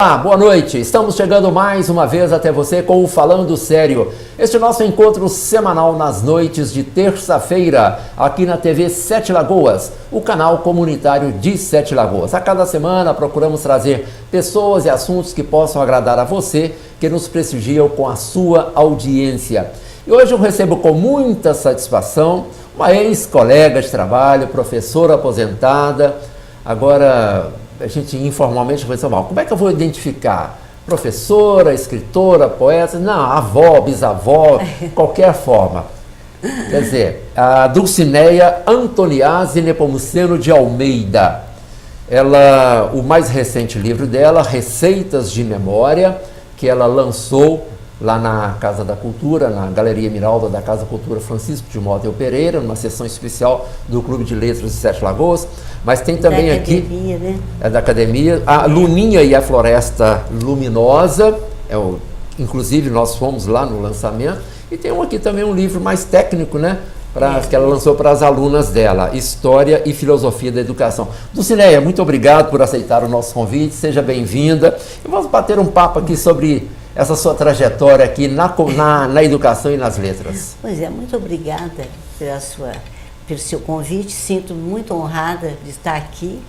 Boa noite, estamos chegando mais uma vez até você com o Falando Sério. Este é o nosso encontro semanal nas noites de terça-feira, aqui na TV Sete Lagoas, o canal comunitário de Sete Lagoas. A cada semana procuramos trazer pessoas e assuntos que possam agradar a você, que nos prestigiam com a sua audiência. E hoje eu recebo com muita satisfação uma ex-colega de trabalho, professora aposentada, agora... A gente informalmente pensou, como é que eu vou identificar? Professora, escritora, poeta? Não, avó, bisavó, qualquer forma. Quer dizer, a Dulcineia Antoniazzi Nepomuceno de Almeida. Ela, o mais recente livro dela, Receitas de Memória, que ela lançou lá na Casa da Cultura, na Galeria Miralda da Casa da Cultura Francisco de Motel Pereira, numa sessão especial do Clube de Letras de Sete Lagoas. Mas tem também da aqui, academia, né? É da Academia, a Luninha e a Floresta Luminosa, inclusive nós fomos lá no lançamento, e tem aqui também um livro mais técnico, né? Que ela lançou para as alunas dela, História e Filosofia da Educação. Dulcineia, muito obrigado por aceitar o nosso convite, seja bem-vinda. E vamos bater um papo aqui sobre essa sua trajetória aqui na educação e nas letras. Pois é, muito obrigada pelo seu convite, sinto muito honrada de estar aqui.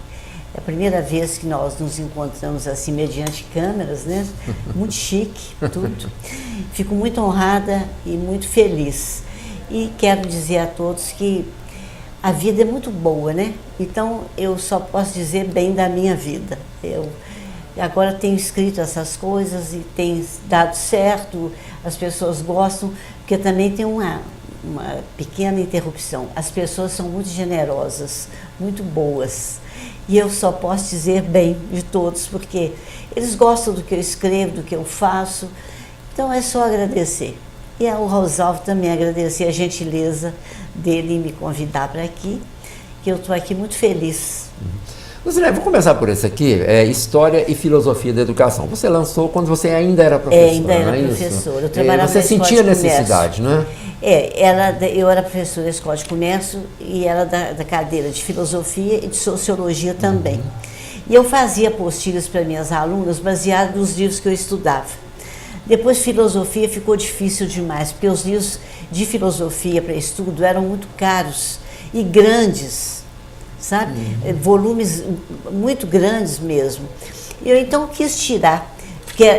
É a primeira vez que nós nos encontramos assim, mediante câmeras, né? Muito chique, tudo. Fico muito honrada e muito feliz. E quero dizer a todos que a vida é muito boa, né? Então, eu só posso dizer bem da minha vida. Eu agora tenho escrito essas coisas e tem dado certo, as pessoas gostam, porque também tem uma pequena interrupção. As pessoas são muito generosas, muito boas. E eu só posso dizer bem de todos, porque eles gostam do que eu escrevo, do que eu faço. Então é só agradecer. E ao Rosalvo também agradecer a gentileza dele em me convidar para aqui, que eu estou aqui muito feliz. Dulcineia, vou começar por esse aqui, História e Filosofia da Educação. Você lançou quando você ainda era professora, ainda era professora. Eu trabalhava você sentia necessidade, não é? Eu era professora da Escola de Comércio e era da cadeira de Filosofia e de Sociologia também. E eu fazia apostilas para minhas alunas baseadas nos livros que eu estudava. Depois, Filosofia ficou difícil demais, porque os livros de Filosofia para estudo eram muito caros e grandes, sabe? Volumes muito grandes mesmo. Eu então quis tirar, porque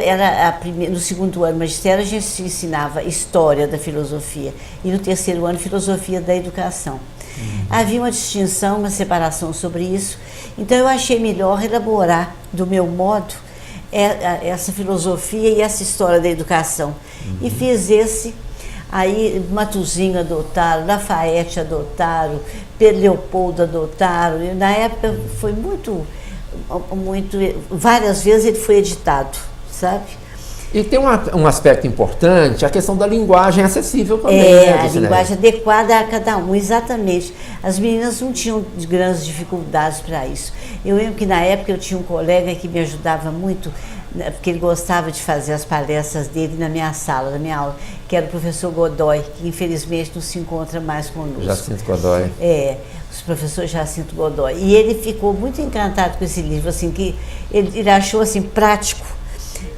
no segundo ano magistério a gente se ensinava História da Filosofia e no terceiro ano Filosofia da Educação. Havia uma distinção, uma separação sobre isso, então eu achei melhor elaborar do meu modo essa filosofia e essa história da educação. E fiz aí Matuzinho adotaram, Lafayette adotaram, Pedro Leopoldo adotaram, e na época foi várias vezes ele foi editado, sabe? E tem um aspecto importante, a questão da linguagem acessível também. A linguagem adequada a cada um, exatamente. As meninas não tinham grandes dificuldades para isso. Eu lembro que na época eu tinha um colega que me ajudava muito, porque ele gostava de fazer as palestras dele na minha sala, na minha aula, que era o professor Godoy, que infelizmente não se encontra mais conosco. Jacinto Godoy. O professor Jacinto Godoy. E ele ficou muito encantado com esse livro, assim, que ele achou assim, prático,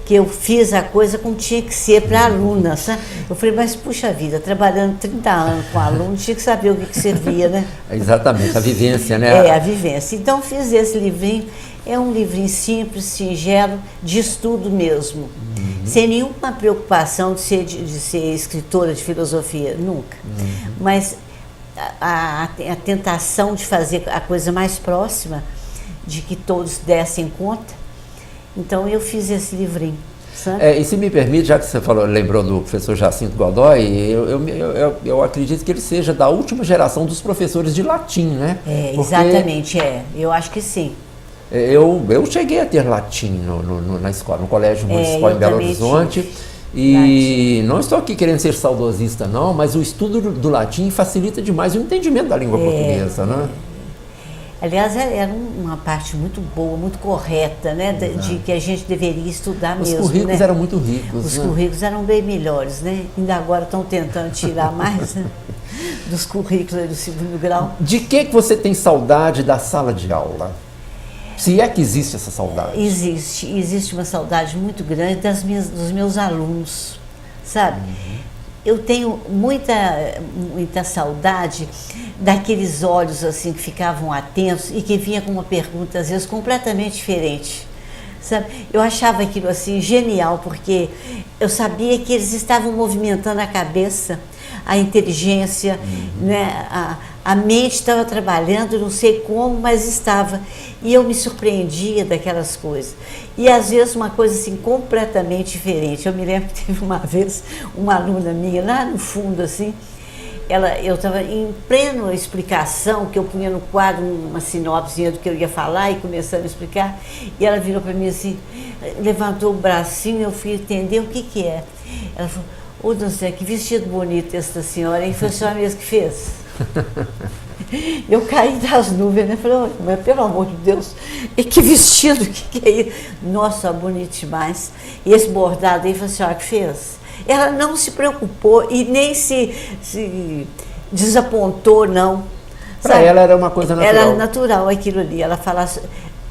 que eu fiz a coisa como tinha que ser para aluna, sabe? Eu falei, mas puxa vida, trabalhando 30 anos com aluno, tinha que saber o que servia, né? Exatamente, a vivência, né? A vivência. Então fiz esse livrinho, é um livrinho simples, singelo, de estudo mesmo, sem nenhuma preocupação de ser escritora de filosofia, nunca. Mas a tentação de fazer a coisa mais próxima, de que todos dessem conta. Então eu fiz esse livrinho, sabe? E se me permite, já que você lembrou do professor Jacinto Godoy, eu acredito que ele seja da última geração dos professores de latim, né? Exatamente, eu acho que sim. Eu cheguei a ter latim na escola, no Colégio Municipal em Belo Horizonte. E não estou aqui querendo ser saudosista, não, mas o estudo do latim facilita demais o entendimento da língua portuguesa, né? Aliás, era uma parte muito boa, muito correta, né? De que a gente deveria estudar mesmo. Os currículos eram muito ricos. Os currículos eram bem melhores, né? Ainda agora estão tentando tirar mais, né? Dos currículos do segundo grau. De que você tem saudade da sala de aula? Se é que existe essa saudade. Existe uma saudade muito grande dos meus alunos, sabe? Eu tenho muita saudade daqueles olhos assim que ficavam atentos e que vinha com uma pergunta às vezes completamente diferente, sabe? Eu achava aquilo assim genial, porque eu sabia que eles estavam movimentando a cabeça, a inteligência, né? A mente estava trabalhando, não sei como, mas estava. E eu me surpreendia daquelas coisas. E às vezes uma coisa assim completamente diferente. Eu me lembro que teve uma vez uma aluna minha lá no fundo assim, eu estava em plena explicação, que eu punha no quadro uma sinopse do que eu ia falar e começando a explicar, e ela virou para mim assim, levantou o bracinho, eu fui entender o que é. Ela falou: ô, dona Célia, que vestido bonito essa senhora, hein? Foi a senhora mesmo que fez? Eu caí das nuvens, né? Falei: mas pelo amor de Deus, e que vestido, que é isso? Nossa, bonito demais. E esse bordado aí foi a senhora que fez? Ela não se preocupou e nem se desapontou, não. Para ela era uma coisa natural. Era natural aquilo ali. Ela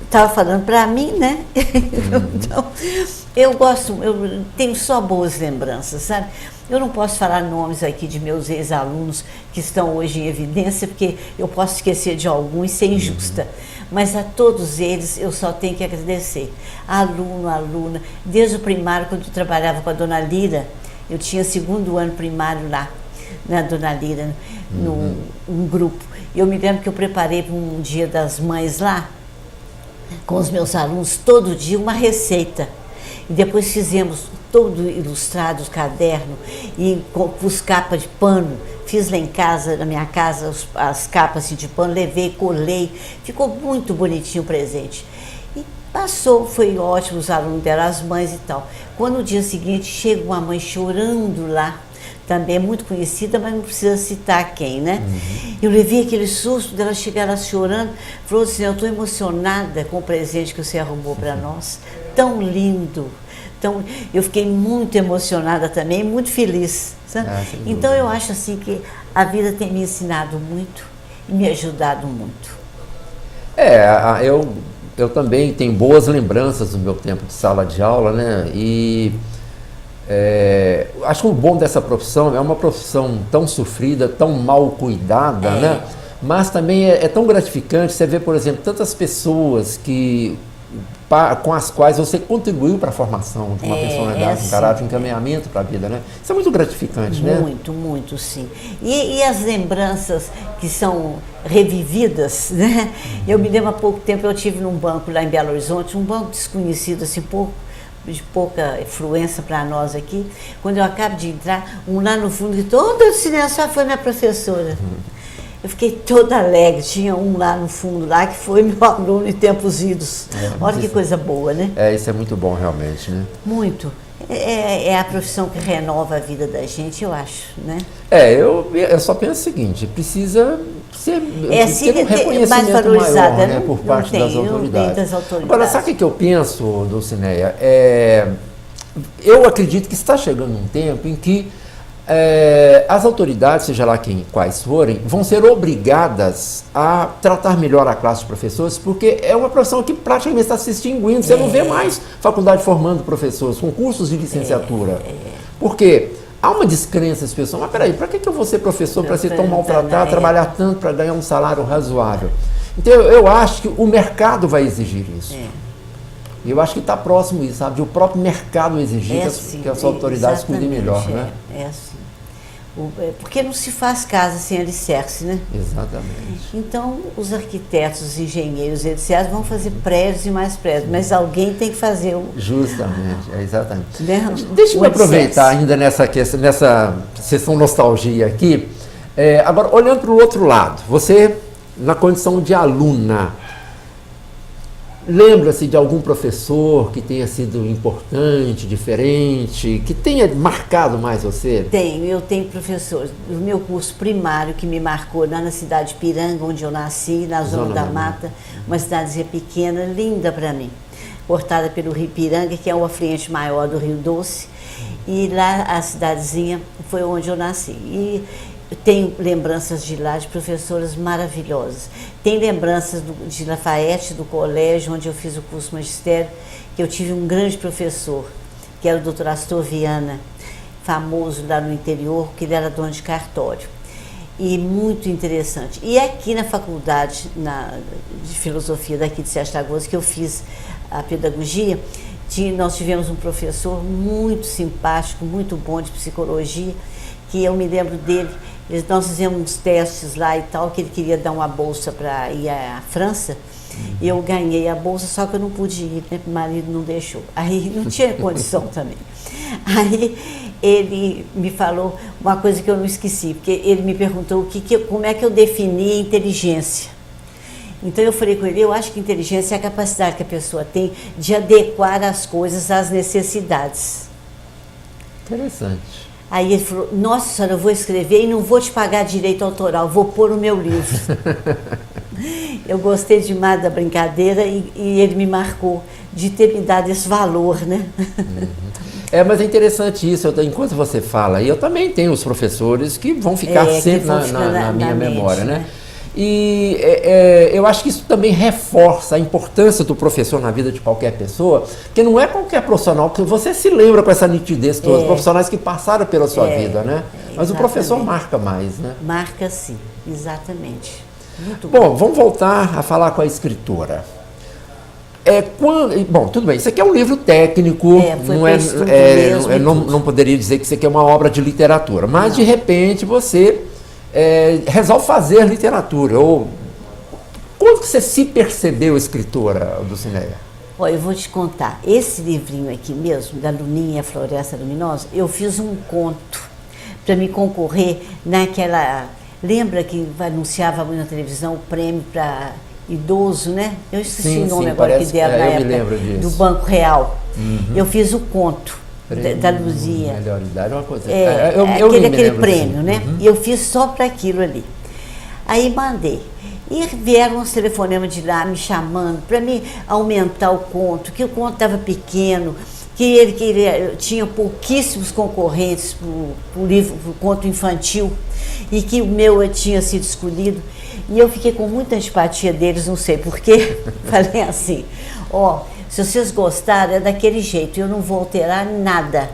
estava falando para mim, né? Então, eu tenho só boas lembranças, sabe? Eu não posso falar nomes aqui de meus ex-alunos que estão hoje em evidência, porque eu posso esquecer de algum e ser injusta. Mas a todos eles eu só tenho que agradecer. Aluno, aluna, desde o primário, quando eu trabalhava com a dona Lira, eu tinha 2º ano primário lá, na dona Lira, num grupo. Eu me lembro que eu preparei para um Dia das Mães lá, com os meus alunos, todo dia uma receita. E depois fizemos todo ilustrado, caderno, e pus capa de pano. Fiz lá em casa, na minha casa, as capas assim, de pano, levei, colei. Ficou muito bonitinho o presente. E passou, foi ótimo, os alunos deram as mães e tal. Quando no dia seguinte chega uma mãe chorando lá, também é muito conhecida, mas não precisa citar quem, né? Eu levei aquele susto dela chegar lá chorando, falou assim: eu estou emocionada com o presente que você arrumou para nós, tão lindo. Então, eu fiquei muito emocionada também, muito feliz, sabe? Então, eu acho assim que a vida tem me ensinado muito e me ajudado muito. Eu também tenho boas lembranças do meu tempo de sala de aula, né? E acho que o bom dessa profissão é uma profissão tão sofrida, tão mal cuidada, né? Mas também é tão gratificante você ver, por exemplo, tantas pessoas com as quais você contribuiu para a formação de uma personalidade, um caráter, um encaminhamento para a vida, né? Isso é muito gratificante, né? Muito, muito, sim. E as lembranças que são revividas, né? Eu me lembro há pouco tempo, eu estive num banco lá em Belo Horizonte, um banco desconhecido, assim, de pouca influência para nós aqui. Quando eu acabo de entrar, um lá no fundo gritou: ô, dona Cinea, só foi minha professora. Eu fiquei toda alegre. Tinha um lá no fundo, lá, que foi meu aluno em tempos idos. Olha que coisa boa, né? Isso é muito bom, realmente, né? Muito. É a profissão que renova a vida da gente, eu acho, né? Eu só penso o seguinte: precisa ter um reconhecimento mais valorizada, maior, né, por parte das autoridades. Agora, sabe o que eu penso, Dulcineia? Eu acredito que está chegando um tempo em que as autoridades, seja lá quais forem, vão ser obrigadas a tratar melhor a classe de professores, porque é uma profissão que praticamente está se extinguindo. Você não vê mais faculdade formando professores, com cursos de licenciatura. Porque há uma descrença das pessoas: mas peraí, para que eu vou ser professor para ser tão maltratado, trabalhar tanto para ganhar um salário razoável? Então eu acho que o mercado vai exigir isso. E eu acho que está próximo isso, sabe? De o próprio mercado exigir que as autoridades cuidem melhor, né? Assim. Porque não se faz casa sem alicerce, né? Exatamente. Então, os arquitetos, os engenheiros, etc., vão fazer prédios e mais prédios, mas alguém tem que fazer o... Justamente, exatamente. Né? Deixa eu aproveitar ainda nessa sessão nostalgia aqui. Agora, olhando para o outro lado, você, na condição de aluna, lembra-se de algum professor que tenha sido importante, diferente, que tenha marcado mais você? Eu tenho professores do meu curso primário que me marcou lá na cidade de Piranga, onde eu nasci, na Zona da Mata, uma cidadezinha pequena, linda para mim, cortada pelo Rio Piranga, que é o afluente maior do Rio Doce, e lá a cidadezinha foi onde eu nasci. tenho lembranças de lá, de professoras maravilhosas. Tem lembranças de Lafayette, do colégio, onde eu fiz o curso magistério, que eu tive um grande professor, que era o doutor Astor Viana, famoso lá no interior, que ele era dono de cartório. E muito interessante. E aqui na faculdade de filosofia daqui de Sete Lagoas, que eu fiz a pedagogia, nós tivemos um professor muito simpático, muito bom de psicologia, que eu me lembro dele. Nós fizemos uns testes lá e tal, que ele queria dar uma bolsa para ir à França. E eu ganhei a bolsa, só que eu não pude ir, né? Meu marido não deixou. Aí não tinha condição também. Aí ele me falou uma coisa que eu não esqueci, porque ele me perguntou como é que eu definia inteligência. Então eu falei com ele, eu acho que inteligência é a capacidade que a pessoa tem de adequar as coisas às necessidades. Interessante. Aí ele falou, nossa senhora, eu vou escrever e não vou te pagar direito autoral, vou pôr no meu livro. Eu gostei demais da brincadeira e ele me marcou de ter me dado esse valor, né? Mas é interessante isso, enquanto você fala, e eu também tenho os professores que vão ficar sempre na minha memória, né? E eu acho que isso também reforça a importância do professor na vida de qualquer pessoa, porque não é qualquer profissional que você se lembra com essa nitidez toda, profissionais que passaram pela sua vida, né? Mas exatamente. O professor marca mais, né? Marca sim, exatamente. Muito bom, vamos voltar a falar com a escritora. Bom, tudo bem, isso aqui é um livro técnico, não poderia dizer que isso aqui é uma obra de literatura, mas de repente você resolve fazer literatura. Quando que você se percebeu escritora, Dulcineia? Olha, eu vou te contar, esse livrinho aqui mesmo, da Luninha e a Floresta Luminosa, eu fiz um conto para me concorrer naquela... Lembra que anunciava na televisão o prêmio para idoso, né? Eu esqueci o nome agora que deram na época, do Banco Real. Eu fiz o conto da Luzia. Melhor idade é uma coisa. Aquele prêmio, assim. Né? E eu fiz só para aquilo ali. Aí mandei. E vieram uns telefonemas de lá me chamando para me aumentar o conto, que o conto estava pequeno, que ele tinha pouquíssimos concorrentes para o livro, para o conto infantil, e que o meu tinha sido escolhido. E eu fiquei com muita antipatia deles, não sei porquê. Falei assim, se vocês gostaram, é daquele jeito, eu não vou alterar nada.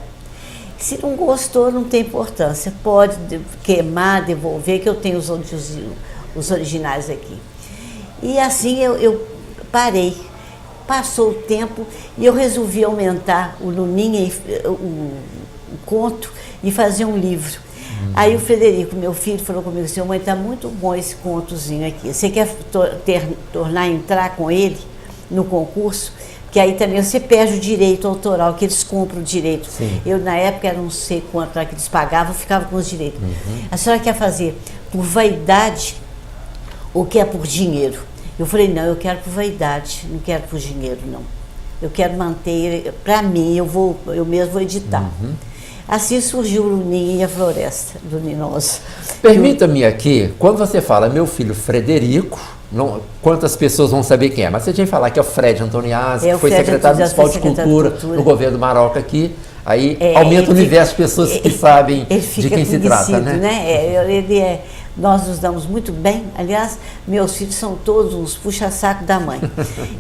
Se não gostou, não tem importância, pode queimar, devolver, que eu tenho os originais aqui. E assim eu parei. Passou o tempo e eu resolvi aumentar o Luninha, o conto, e fazer um livro. Aí o Frederico, meu filho, falou comigo assim, mãe, está muito bom esse contozinho aqui. Você quer entrar com ele no concurso? Que aí também você perde o direito autoral, que eles compram o direito. Sim. Eu, na época, não sei quanto que eles pagavam, ficava com os direitos. A senhora quer fazer por vaidade ou quer por dinheiro? Eu falei, não, eu quero por vaidade, não quero por dinheiro, não. Eu quero manter, para mim, eu mesmo vou editar. Assim surgiu o Luninha e a Floresta Luminosa. Permita-me aqui, quando você fala meu filho Frederico, quantas pessoas vão saber quem é? Mas você tinha que falar que é o Fred Antoniazzi, que foi secretário municipal de Cultura no governo do Maroca aqui. Aí aumenta o universo de pessoas que sabem de quem se trata, né? Nós nos damos muito bem. Aliás, meus filhos são todos uns puxa-saco da mãe.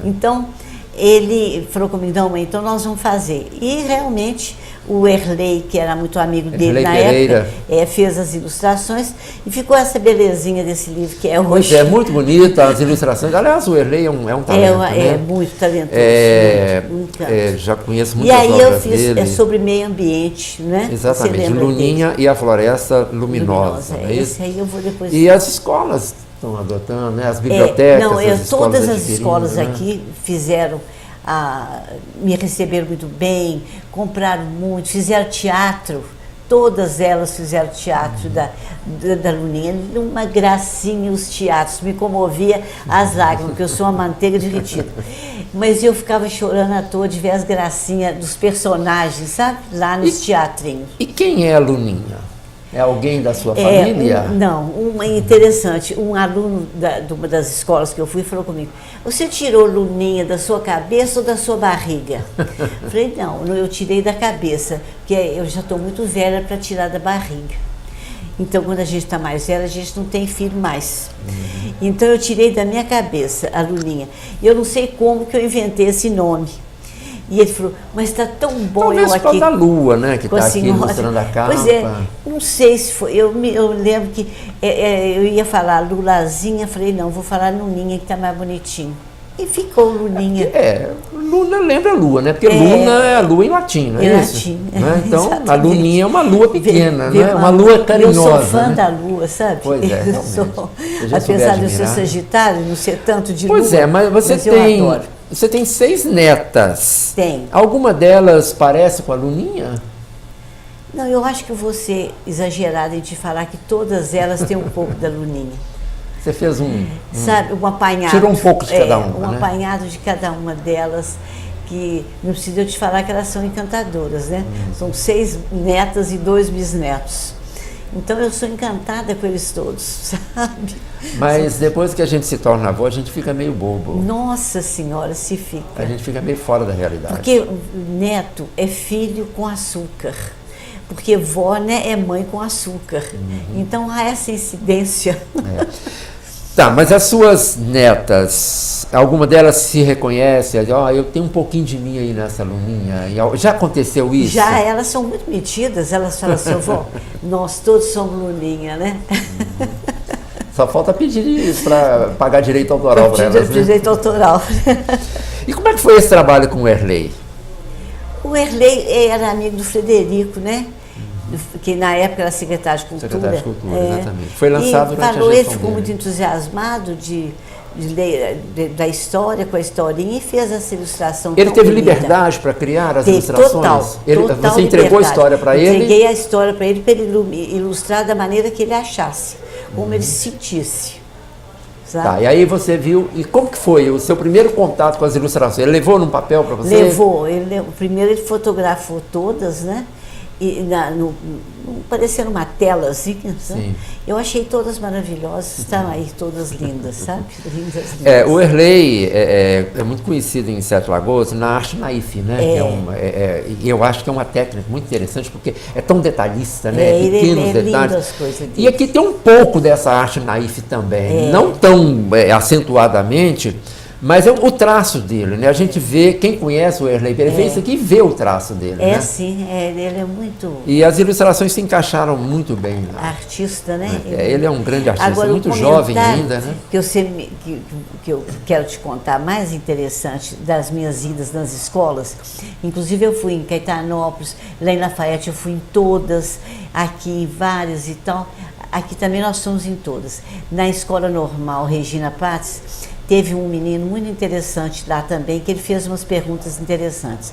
Então, ele falou comigo, não, mãe, então nós vamos fazer. E realmente o Erlei, que era muito amigo dele na época, fez as ilustrações e ficou essa belezinha desse livro que é hoje. É muito bonito, as ilustrações. Aliás, o Erlei é um talento, né? Muito talentoso. Já conheço muitas obras dele. E aí eu fiz sobre meio ambiente, né? Exatamente, Luninha e a Floresta Luminosa. Esse aí eu vou depois... E as escolas estão adotando, né? As bibliotecas, todas as escolas aqui fizeram... me receberam muito bem, compraram muito, fizeram teatro, todas elas fizeram teatro da Luninha, uma gracinha os teatros, me comovia as lágrimas, porque eu sou uma manteiga derretida. Mas eu ficava chorando à toa de ver as gracinhas dos personagens, sabe? Lá nos teatrinhos. E quem é a Luninha? É alguém da sua família? Interessante. Um aluno de uma das escolas que eu fui falou comigo, você tirou Luninha da sua cabeça ou da sua barriga? Falei, não, eu tirei da cabeça, porque eu já estou muito velha para tirar da barriga. Então, quando a gente está mais velha, a gente não tem filho mais. Então, eu tirei da minha cabeça a Lulinha. E eu não sei como que eu inventei esse nome. E ele falou, mas está tão bom talvez eu aqui. Talvez da Lua, né? Que está aqui senhora, mostrando a capa. Pois é, não sei se foi. Eu lembro que eu ia falar Lulazinha, falei, não, vou falar Luninha, que está mais bonitinho. E ficou Luninha. Luna lembra a Lua, né? Porque Luna é a Lua em latim, não é em isso? Latim, Né? Então, exatamente. a Luninha é uma lua pequena, né? Uma lua carinhosa. Eu sou fã né? da Lua, sabe? Pois é, eu sou, apesar de eu ser Sagitário, não ser tanto de Lua. Pois é, mas você tem 6 netas. Tem. Alguma delas parece com a Luninha? Não, eu acho que eu vou ser exagerada em te falar que todas elas têm um pouco da Luninha. Você fez sabe, um apanhado. Tirou um pouco de cada uma, Um né? apanhado de cada uma delas, que não precisa eu te falar que elas são encantadoras, né? São 6 netas e 2 bisnetos. Então eu sou encantada com eles todos, sabe? Mas depois que a gente se torna avó, a gente fica meio bobo. Nossa Senhora, se fica. A gente fica meio fora da realidade. Porque neto é filho com açúcar. Porque vó, né, é mãe com açúcar. Então há essa incidência. Tá, mas as suas netas, alguma delas se reconhece? Eu tenho um pouquinho de mim aí nessa Luninha. Já aconteceu isso? Já, elas são muito metidas. Elas falam assim, vó, nós todos somos Luninha, né? Só falta pedir para pagar direito autoral para elas, né? Direito autoral. E como é que foi esse trabalho com o Erlei? O Erlei era amigo do Frederico, né? Que na época era secretário de Cultura. Secretário de Cultura, exatamente. Foi lançado durante a gestão ele ficou dele. muito entusiasmado da história, com a historinha, e fez essa ilustração. Ele teve bonita. Liberdade para criar as ilustrações? Total Você entregou a história para ele? Entreguei a história para ele ilustrar da maneira que ele achasse, como ele se sentisse. Sabe? Tá, e aí você viu, e como que foi o seu primeiro contato com as ilustrações? Ele levou num papel para você? Levou. Primeiro ele fotografou todas, né? E parecendo uma tela assim, sabe? Eu achei todas maravilhosas, estão aí todas lindas, sabe? Lindas. O Erlei é muito conhecido em Sete Lagoas na arte naif, né? Eu acho que é uma técnica muito interessante, porque é tão detalhista, né? Pequenos detalhes. As coisas dele. E aqui tem um pouco dessa arte naif também, não tão acentuadamente, mas é o traço dele, né? A gente vê, quem conhece o Erlei Pereira, vê isso aqui e vê o traço dele, né? Sim, ele é muito... E as ilustrações se encaixaram muito bem lá. Artista, né? Ele é um grande artista, agora, muito jovem ainda, né? Que eu quero te contar, mais interessante das minhas idas nas escolas, inclusive eu fui em Caetanópolis, lá em Lafayette eu fui em todas, aqui em várias e tal, aqui também nós somos em todas. Na escola normal Regina Pates, teve um menino muito interessante lá também, que ele fez umas perguntas interessantes.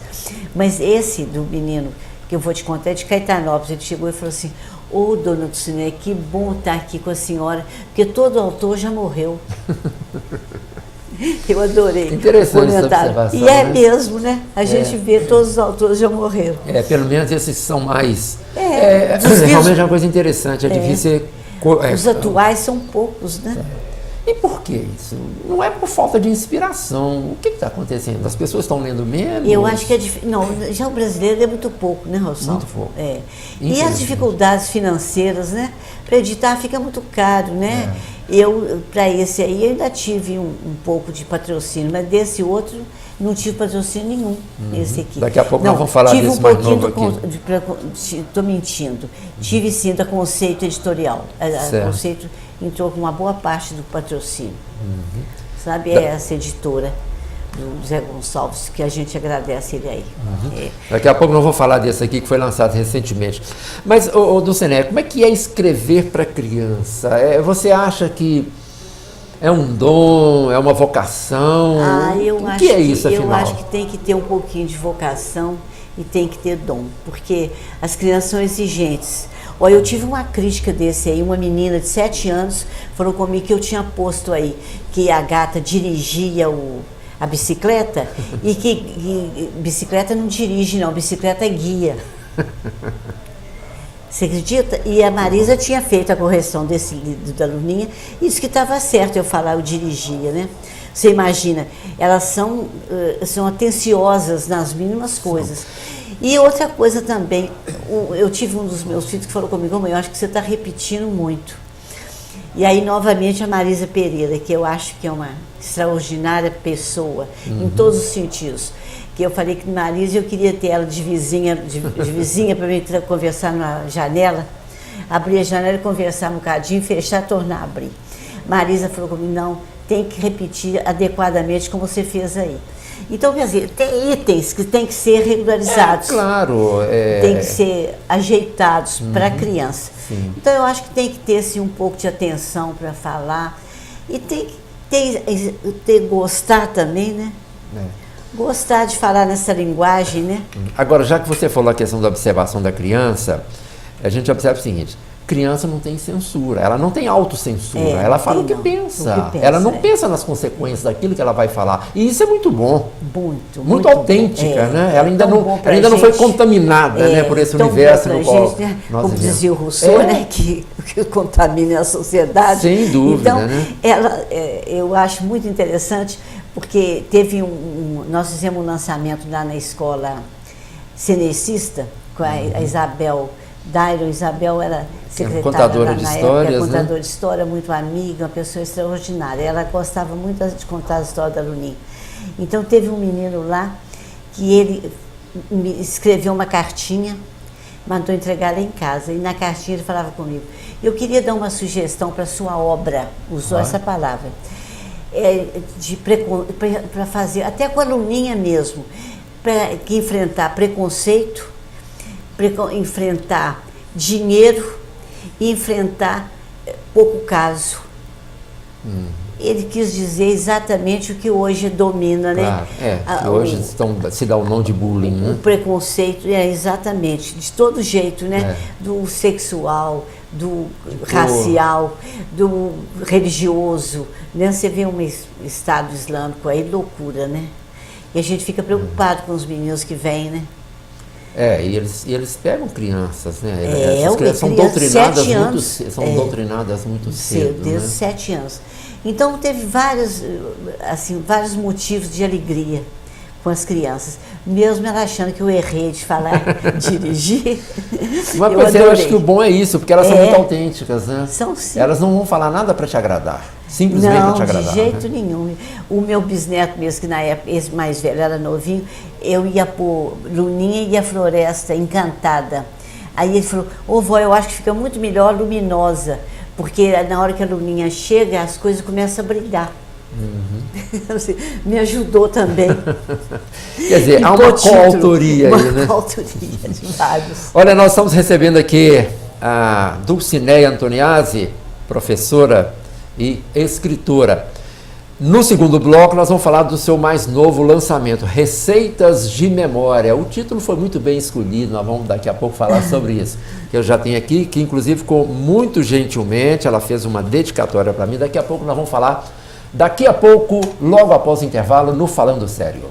Mas esse do menino, que eu vou te contar, é de Caetanópolis. Ele chegou e falou assim, dona Dulcinea, que bom estar aqui com a senhora, porque todo autor já morreu. Eu adorei. Interessante essa observação. E é mesmo, né? A gente vê, todos os autores já morreram. Pelo menos esses são mais... realmente é uma coisa interessante, é difícil... Os atuais são poucos, né? E por que isso? Não é por falta de inspiração. O que está acontecendo? As pessoas estão lendo menos? Eu acho que é difícil. Não, já o brasileiro é muito pouco, né, Rossal? Muito pouco. E as dificuldades financeiras, né? Para editar fica muito caro, né? Para esse aí, eu ainda tive um pouco de patrocínio, mas desse outro não tive patrocínio nenhum, esse aqui. Daqui a pouco nós vamos falar desse mais novo aqui. Estou mentindo. Tive sim da Conceito Editorial. A Conceito entrou com uma boa parte do patrocínio. Sabe, essa editora do Zé Gonçalves, que a gente agradece ele aí. Daqui a pouco nós vamos falar desse aqui, que foi lançado recentemente. Mas, Dulcinea, como é que é escrever para criança? Você acha que é um dom, é uma vocação? O que é isso, afinal? Eu acho que tem que ter um pouquinho de vocação e tem que ter dom, porque as crianças são exigentes. Olha, eu tive uma crítica desse aí, uma menina de 7 anos falou comigo que eu tinha posto aí que a gata dirigia a bicicleta e que bicicleta não dirige não, bicicleta guia. Você acredita? E a Marisa tinha feito a correção desse livro da Luninha e disse que estava certo eu falar eu dirigia, né? Você imagina, elas são atenciosas nas mínimas coisas. E outra coisa também, eu tive um dos meus filhos que falou comigo: mãe, eu acho que você está repetindo muito. E aí, novamente, a Marisa Pereira, que eu acho que é uma extraordinária pessoa, em todos os sentidos. Que eu falei que Marisa, eu queria ter ela de vizinha para mim conversar na janela, abrir a janela e conversar um bocadinho, fechar, tornar a abrir. Marisa falou comigo: não, tem que repetir adequadamente como você fez aí. Então, quer dizer, tem itens que tem que ser regularizados. Claro. Tem que ser ajeitados para a criança. Sim. Então, eu acho que tem que ter assim, um pouco de atenção para falar. E tem que gostar também, né? Gostar de falar nessa linguagem, né? Agora, já que você falou a questão da observação da criança, a gente observa o seguinte: criança não tem censura, ela não tem autocensura, ela fala o que pensa, ela não pensa nas consequências daquilo que ela vai falar, e isso é muito bom, muito autêntica, né? Ela ainda não foi contaminada, né, por esse universo no qual gente, né? nós como dizia o Rousseau, né, que contamina a sociedade. Sem dúvida, então, né? Eu acho muito interessante, porque nós fizemos um lançamento lá na escola cenecista, com a Isabel Dairo. Isabel era secretária contadora de histórias, época, contadora de história, muito amiga, uma pessoa extraordinária. Ela gostava muito de contar a história da Luninha. Então teve um menino lá que ele me escreveu uma cartinha, mandou entregar lá em casa, e na cartinha ele falava comigo: eu queria dar uma sugestão para a sua obra, usou essa palavra, para fazer, até com a Luninha mesmo, para enfrentar preconceito, enfrentar dinheiro e enfrentar pouco caso. Ele quis dizer exatamente o que hoje domina, né? Que hoje se dá o nome de bullying, né? O preconceito, exatamente, de todo jeito, né? Do sexual, do racial, do religioso, né? Você vê um Estado Islâmico aí, loucura, né? E a gente fica preocupado com os meninos que vêm, né? E eles pegam crianças, né? Essas crianças são doutrinadas muito cedo, desde 7 anos. Então teve vários motivos de alegria com as crianças, mesmo ela achando que eu errei de falar, dirigir. Mas eu acho que o bom é isso, porque elas são muito autênticas, né? São, sim. Elas não vão falar nada para te agradar, simplesmente para te agradar. Não, de jeito nenhum. O meu bisneto mesmo, que na época, esse mais velho, era novinho, eu ia pôr Luninha e a Floresta Encantada. Aí ele falou: ô vó, eu acho que fica muito melhor luminosa, porque na hora que a Luninha chega, as coisas começam a brilhar. Me ajudou também. Quer dizer, há uma coautoria aí, né? Uma coautoria de vários. Olha, nós estamos recebendo aqui a Dulcineia Antoniazzi, professora e escritora. No segundo bloco, nós vamos falar do seu mais novo lançamento, Receitas de Memória. O título foi muito bem escolhido, nós vamos daqui a pouco falar sobre isso. Que eu já tenho aqui, que inclusive ficou muito gentilmente, ela fez uma dedicatória para mim. Daqui a pouco nós vamos falar, logo após o intervalo, no Falando Sério.